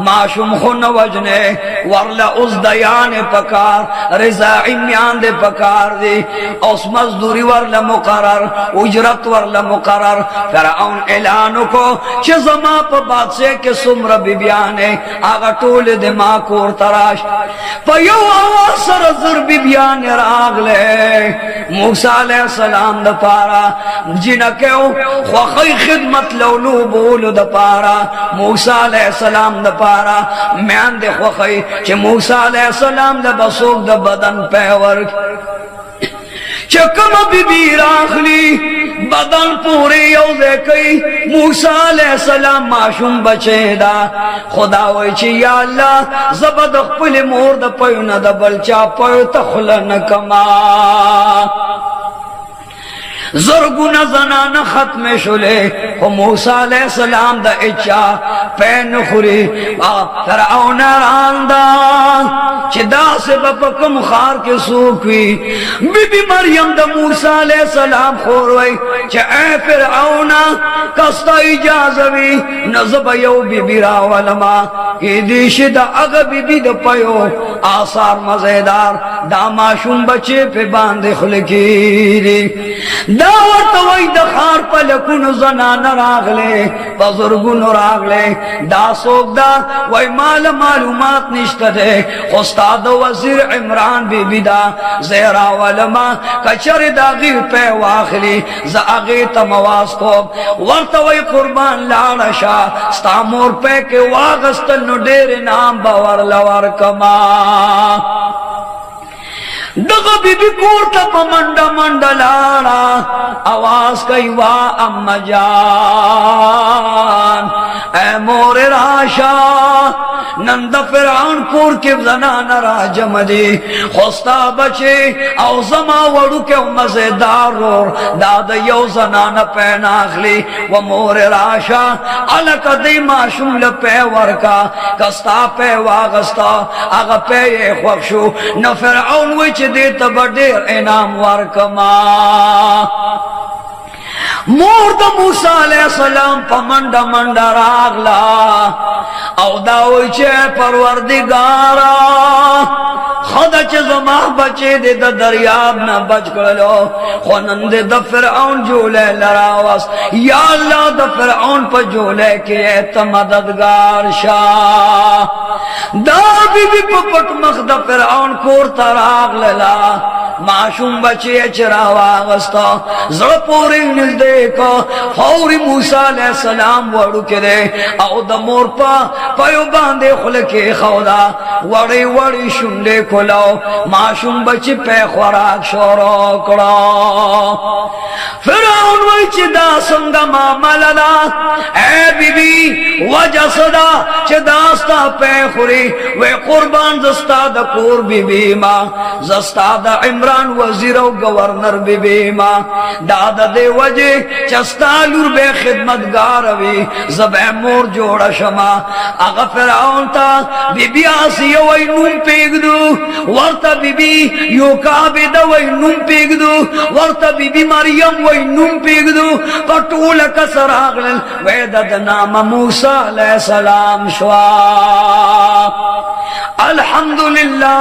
معصوم خون وجنے ورلا اس دیان پکار رضاعی میان دے پکار دی اس مزدوری ورلا مقرر اجرت ورلا مقرر فرعون اعلانو کو چھ زما پا بادشاہ کے سمر بی بیانے آگا ٹول دے ماں کور تراش پا یو آواز سر زر بی بیانے راگ لے موسیٰ علیہ السلام دا پارا جنکیو خوخی خدمت لولو بولو دا پارا موسیٰ علیہ السلام دا پارا میان دے خوخی چھ موسیٰ علیہ السلام دا بسوک دا بدن پیور چکم بی بی راخلی بدن پوری یوزے کئی موسیٰ علیہ السلام معصوم بچے دا خدا وی چی یا اللہ زبد اخپل مور دا پیون دا بلچا پیو تخلن کما زرگون زنان ختم شلے خو موسیٰ علیہ السلام دا اچا پین خوری فرعون راندہ چی دا سے بپکم خار کے سوکوی بی بی مریم دا موسیٰ علیہ السلام خوروی چی اے فرعون کستا اجازوی نزب یو بی بی راولما کی دیش دا اگا بی بی دا پیو آثار مزیدار دا معصوم بچے پہ باندے خلکی دی داوت وی دخار پلکون زنان راغلے بزرگون راغلے دا سوک دا وی مال معلومات نشت دے خستاد وزیر عمران بی بی دا زیرا ولما کچر دا غیر پہ واخلی زا اغیت مواز کو ورط وی قربان لارشا ستامور پہ کے واغستل نو دیر نام باور لور کما दगा बीबी कोरता पा मंडा मंडा लाड़ा आवाज कई वा अम्मा जान ऐ मोरे राशा नंद फिरौन कोर के जनाना राजमदी खुस्ता बचे औ जमा वड़ू के मजेदार रोर दादा यो जनाना पैनाखली व मोरे राशा अलक दे माशूम लपे वरका कस्ता पे वागस्ता आगा पे ये ख्वक्षु न फिरौन विच दे तबडेर इनाम वरकमा मोर द मूसा अलैहिस्सलाम पमंडा मंडा रागला औ दावई चे परवरदिगारा खुदा चे जमा बचे दे द दरियाब न बच कलो खुनन दे द फिरौन जोले लरावस या अल्लाह द फिरौन पर जोले के त मददगार शाह दा बीबी पपट मख द फिरौन कोर तराग लला माशूम बचे चरावा गस्ता जड़ पूरी निल देखो फौरी मूसा अलैहिस्सलाम वड़ू के दे औ द मोर पा पयो बांधे खुल के खौदा वड़ी वड़ी शुंडे खुलो माशूम बचे पे खुराक शोरो कड़ो फिरौन वच दा संगा मामला ए बीबी वजह सदा चदास्ता पे खुरी वे कुर्बान जस्ता द कोर बीबी मा जस्ता द इमरान वजीर गवर्नर बीबी मा दादा दे वजे चस्तालुर बे खिदमतगार वी जबे मोर जोड़ा शमा आगा फिरौन ता बीबी आसिया वही नूम पेगदू वर्ता बीबी योकाबिदा वही नूम पेगदू वर्ता बीबी मरियम वही नूम पेगदू पटूल कसरागल वेदद नाम मूसा अलैहिस्सलाम शवा अल्हम्दुलिल्लाह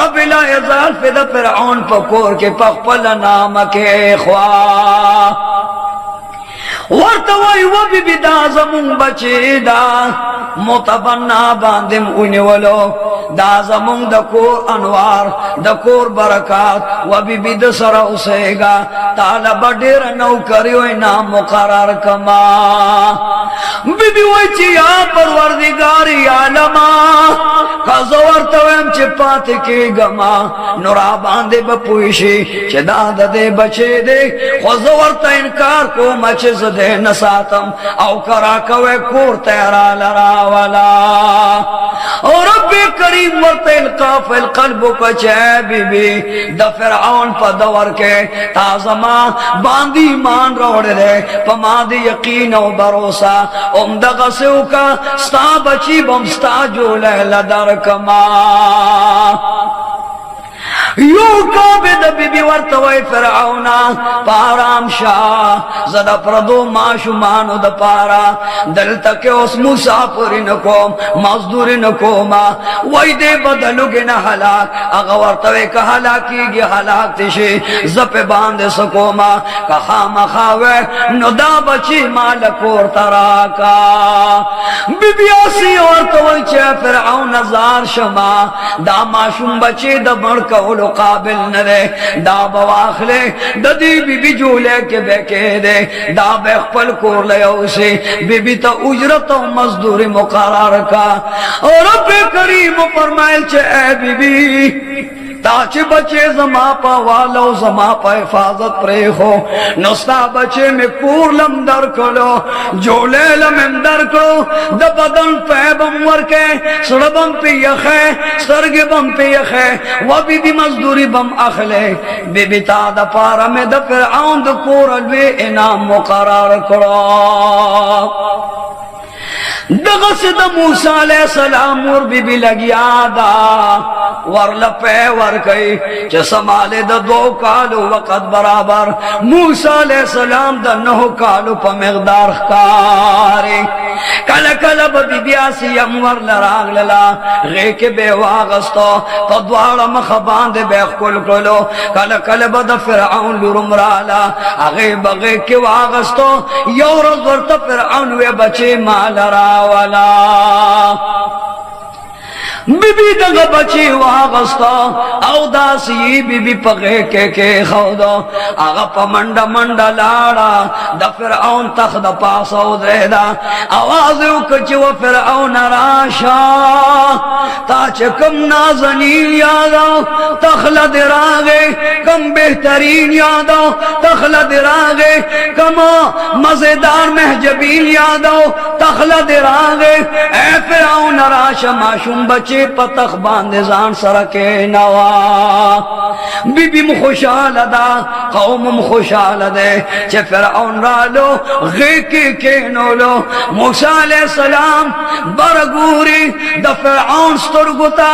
रब्बिल इज़्ज़त फिद फिरौन पकोर के पखपल नाम के ख्वा वर्तवाई वो बीबी दा जमुन बचेदा मुतबन्ना बांधिम उन्हेवलो दा जमुन दकोर अनवार दकोर बरकात वो बीबी दसरा उसेगा ताला बडेर नौकरियों नाम मुकरार कमा बीबी वची या परवरदिगारी आलमा कज़वर तवम चिपात के गमा नूरा बांधे बपुइशी चदाद दे बचे दे कज़वर ता इनकार को मचे दे नसातम औ करा कवे कोर तेरा लरा वाला और रब्बे करीम वरतिल काफिल कल्बो कचे बीबी द फिरौन पर दवर के ताजमा बांधी मान रोड़ दे पमा दे यकीन और भरोसा उमदगा से उका स्ता बची बम स्ता जो लहला दर कमा यो काबिद बीबी वर्तवै फिरौना पाराम शाह ज़दा प्रदो माशुमानो द पारा दल तक उस मुसाफिर न को मजदूर न को मा वही दे बदलुगे न हलाक अगर वर्तवै का हलाकी गे हलाक तिशे जपे बांधे सको मा कहा मखावे नुदा बची माल कोर तराका बीबी आसी वर्तवै चे फिरौन जार शमा दा माशुम बचे द बड़का काबिल न रे दा बवाखले ददी बीबी जोले के बेके दे दा बेखपल कोर ले उसे बीबी तो उजरत और मजदूरी मुकर्रर का और रब्बे करीम फरमाइल छे ए बीबी ताचे बचे जमा पा वालो जमा पा हिफाजत प्रे हो नस्ता बचे में कूरलम दर कलो जोले लमंदर को द बदन पे बमवर के सड़बम पे यखे सरगे बम पे यखे वो बीबी मजदूरी बम अखले बीबी ता द पारा में द फिरौन द कोरल वे इनाम मुकर्रर करो दगस द मूसा अलैहिस्सलाम और बीबी लगिया दा वरल पे वर कई च समाले द दो कालो वक़्त बराबर मूसा अलैहिस्सलाम द नौ कालो प मकदार कारी कल कल बीबी आसिया वर लराग लला गे के बेवागस्तो पद्वाड़ मखबान दे बेखुल कलो कल कल बद फिरौन लुरमराला अगे बगे के वागस्तो योर वर्त फिरौन वे बचे मालरा वाला बीबी दगा बची वागस्ता औ दासी बीबी पगे के खौदो आगा पमंडा मंडा लाड़ा द फिरऔन तख द पास औदा आवाज उकच व फिरऔन राशा ताच कम नाज़नीन यादो तखलद रागे कम बेहतरीन यादो तखलद रागे कम मजेदार महजबीन यादो तखलद रागे ए फिरऔन राशा माशूम बचे पतख बांधे जान सरके नवा बीबी खुशाल दा कौम खुशाल दे चे फिरऔन रालो गे के नोलो मूसा अलैहि सलाम बरगूरी द फिरऔन स्तरगुता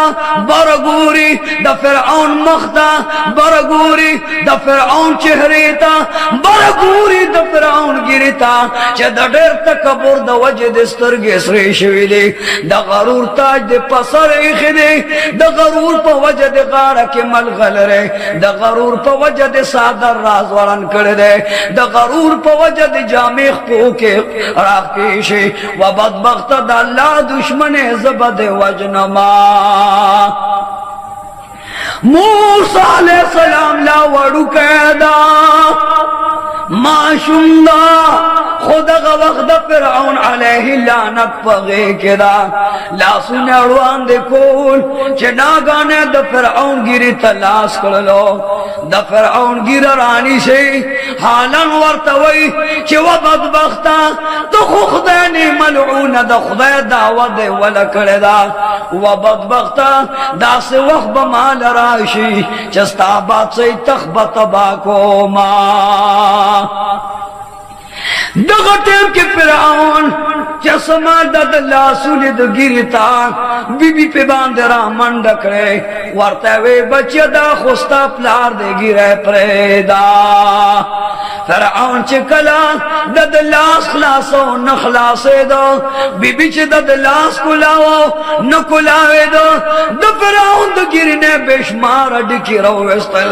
बरगूरी द फिरऔन मखता बरगूरी द फिरऔन चेहरेता बरगूरी द फिरऔन गिरता चे द डेर तकबर द वजह the स्तरगे श्रेशविले the Garuda Taj the पसर खिदे द गरूर प वजह द गाड़ा के मलगल रे द गरूर प वजह द सादर राज वरन कर दे द गरूर प वजह द जामे खो के राकेशे व बदबख्त द अल्लाह दुश्मन ज़बद वजनमा मूसा अलैहि सलाम ला वडू कैदा माशुंदा खुदा का वक्त फिरऔन अलैहि लानत पगे केदा लासुने अड़वान देखोल चना गाने द फिरऔन गिरी तलाश कर लो द फिरऔन गिरा रानी से हालन वर्तवई che wa badbakhta to खुदा ने मलऊन द खुदा दावत दे वला करे दा wa badbakhta da से वक्त बमाल राशि चस्ता बात से तखबत बाको मा दगटेम के फिरऔन चश्मा ददला सुलिद गिरता बीबी पे बांदरा मंडकरे वर्तवे बचदा खुस्ता प्लार दे गिरे प्रेदा फिरऔन चकला ददलास खलासो न खलासे दो बीबी च ददलास कुलाओ न कुलावे दो द फिरऔन द गिरने बेशुमार अडकी रोवस्तल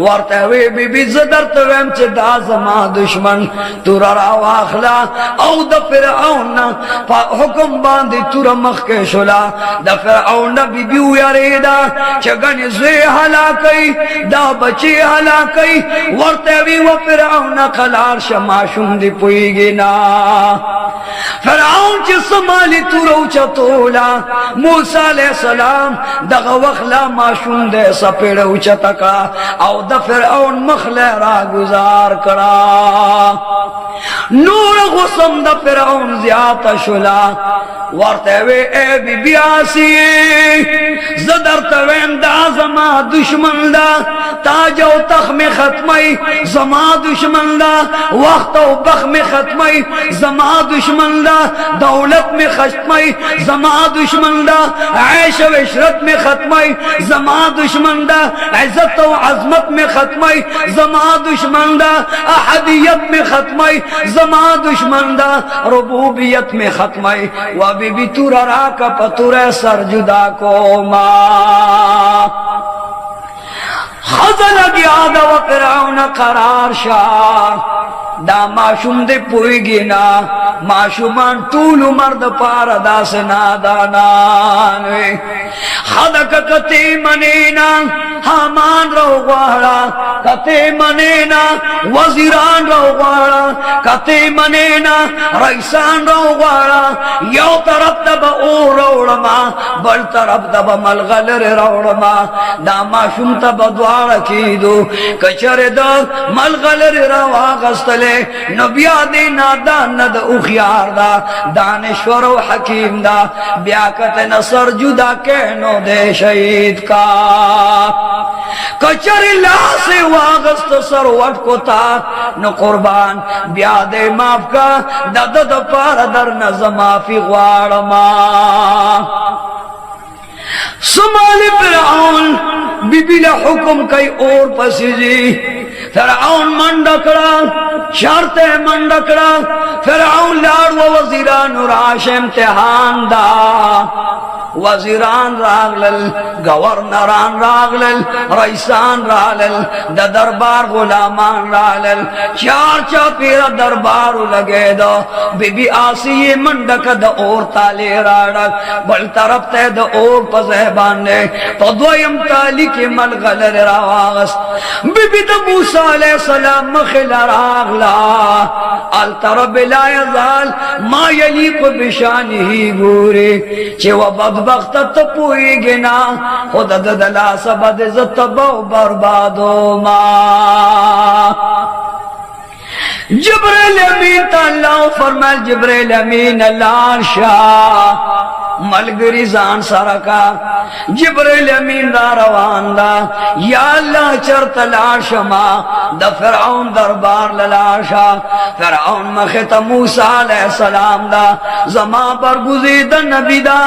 वर्तवे बीबी जदरत वम च दाजमा दुश्मन तुरा वाखला औ द फिरऔन हुक्म बांधे तुरा मख के शुला द फिरऔन बीबी यारेदा चगन जे हलाकई दा बचे हलाकई वर्तवी व फिरऔन खलार शमाशुम दी पुईगी ना फिरऔन च समाली तुरा उचतोला मूसा अलैहि सलाम द वखला माशुम दे सपेड़ उचतका औ द फिरऔन मखले रा गुजार करा नूर गुसम द फिरऔन ज्यादा शुला वर्तवे ए बीबी आसी जदरत वेम दा जमा दुश्मन दा ताजो तख में खत्मई जमा दुश्मन दा वक्त व बख में खत्मई जमा दुश्मन दा दौलत में खत्मई जमा दुश्मन दा ऐश व इशरत में खत्मई जमा दुश्मन दा इज्जत व अजमत में खत्मई जमा दुश्मन दा अहदियत में खत्मई जमा दुश्मन दा रुबूबियत में खत्मई व बीबी तुरा का पतुरे सर जुदा को मा खजल गया द फिरऔन करार शाह दा माशुम दे पुईगी ना माशुमान तूल मर्द पार दास नादानान खदक कते मनेना हामान रो वाड़ा कते मनेना वजीरान रो वाड़ा कते मनेना रईसान रो वाड़ा यो तरफ दब ओ रोड़मा बल तरफ दब मलगल रोड़मा दा माशुम तब द्वार की दो कचरे द मलगल रवा गस्तले नबिया दे नादान द उखियार दा दानेश्वर व हकीम दा ब्याकत नसर जुदा के नो दे शहीद का कचरी ला से वागस्त सरवट को था न कुर्बान ब्यादे माफ का दद द पार दर न माफी ग्वाड़मा समाली फिरऔन बीबीला हुक्म कई और पसीजी फिरऔन मंडकड़ा शर्ते मंडकड़ा फिरऔन लाड़ व वजीरान राश इम्तिहान दा वजीरान रागलल, गवर्नरान रागलल, रईसान रागलल, द दरबार गुलामान रागलल, चार चापीरा दरबार लगे दो। बीबी आसी मंडक द और ताले राडक, बल तरफ ते द और पज़हबान ने तो द्वयम ताली के मल गलर रावागस। बीबी द मूसा अलैहि सलाम मखिला रागला, अल तरब ला यज़ाल मा यलीक़ बिशानिही गोरे, चे व बदबख्त तो पुईगे ना, खुद ददला सबद ज़तबो बर्बादो मा। जिब्रील अमीन अल्लाह फरमाल, जिब्रील अमीन अल्लाह शाह मलगरी जान सरका, जिब्रील अमीन दा रवान दा, या अल्लाह चर तलाशमा द फिरौन दरबार ललाशा। फिरौन मखित मूसा अलैहि सलाम दा, जमा बरगुज़ेदा नबी दा,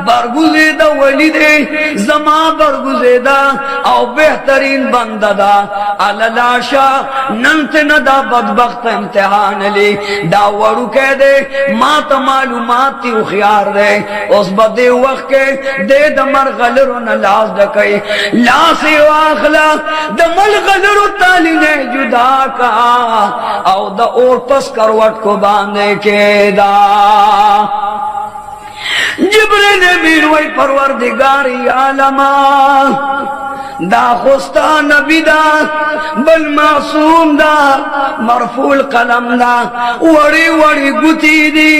बरगुज़ेदा वली दे, जमा बरगुज़ेदा औ बेहतरीन बंदा दा, अललाशा नंत नदा बदबख्त इम्तिहान ली दा वड़ू कह दे मात मालूमात ती उखियार दे। उस बदे वक्त के दे दमर गलर न लाज डकई, लासे वाखला दमल गलर ताली ने जुदा का, औ द और पस करवट को बांधे के दा। जिब्रील अमीन वही परवरदिगारी आलमा दा खुस्ता नबी दा, बल मासूम दा, मरफूल कलम दा, वड़ी वड़ी गुती दी,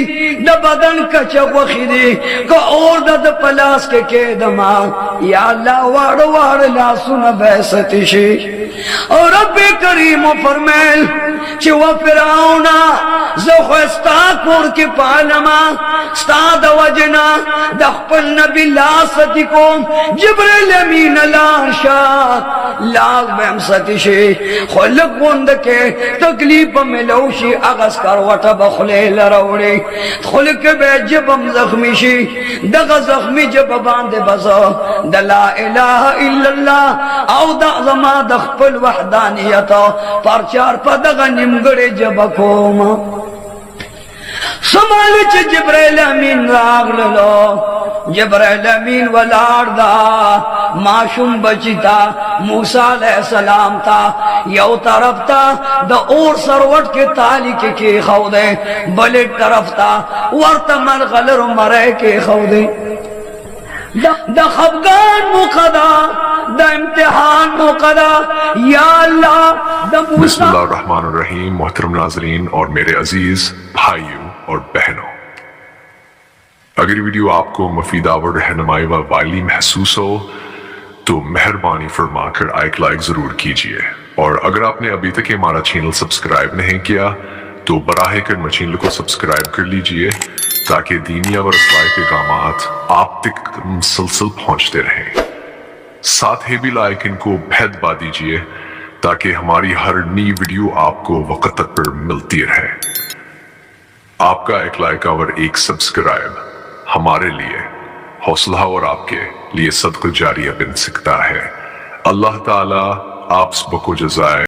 द बदन का चवखी दी का और द पलास के दमा। या अल्लाह वाड़ वाड़ ला सुन बैसतिशी और रब्बे करीम फरमैल चे व फिरौना ज़ख़्स्ता कोर के पालमा स्ता द वजना द खपल नबी लासती को जिब्रील अमीन अल्लाह लाग बेमसतिशे खुलक बुंद के तकलीफ में लौशी अगस करवट बखले लरौड़े खुलक बे जबम जख्मी शी दग जख्मी जब बांधे बसो द ला इलाहा इल्लल्लाह औ द ज़मा द खपल वहदानियत परचार पदग निमगड़े जब कोम समालिच जिब्रील अमीन रागलो। जिब्रील अमीन वलारदा माशूम बचिता मूसा अलैहि सलाम था, यौ तरफ था द और सरवट के ताली के खौदे, बले तरफ था वर्तमल गलर मरे के खौदे। द खफगान मुकदा, द इम्तिहान मुकदा, या अल्लाह द मूसा। बिस्मिल्लाहिर्रहमानिर्रहीम। मोहतरम नाज़रीन और मेरे अजीज भाइयों और बहनों, अगर वीडियो आपको मुफीदावर रहनुमाई व वाली महसूस हो तो मेहरबानी फरमाकर एक लाइक जरूर कीजिए, और अगर आपने अभी तक हमारा चैनल सब्सक्राइब नहीं किया तो बराह कर चैनल को सब्सक्राइब कर लीजिए ताकि दीनी और इस्लाही पैगामात आप तक मुसलसल पहुंचते रहें। साथ ही भी लाइकन को भेदबा दीजिए ताकि हमारी हर नई वीडियो आपको वक्त पर मिलती रहे। आपका एक लाइक और एक सब्सक्राइब हमारे लिए हौसला और आपके लिए सदक़ा जारिया बन सकता है। अल्लाह ताला आप सबको जज़ाए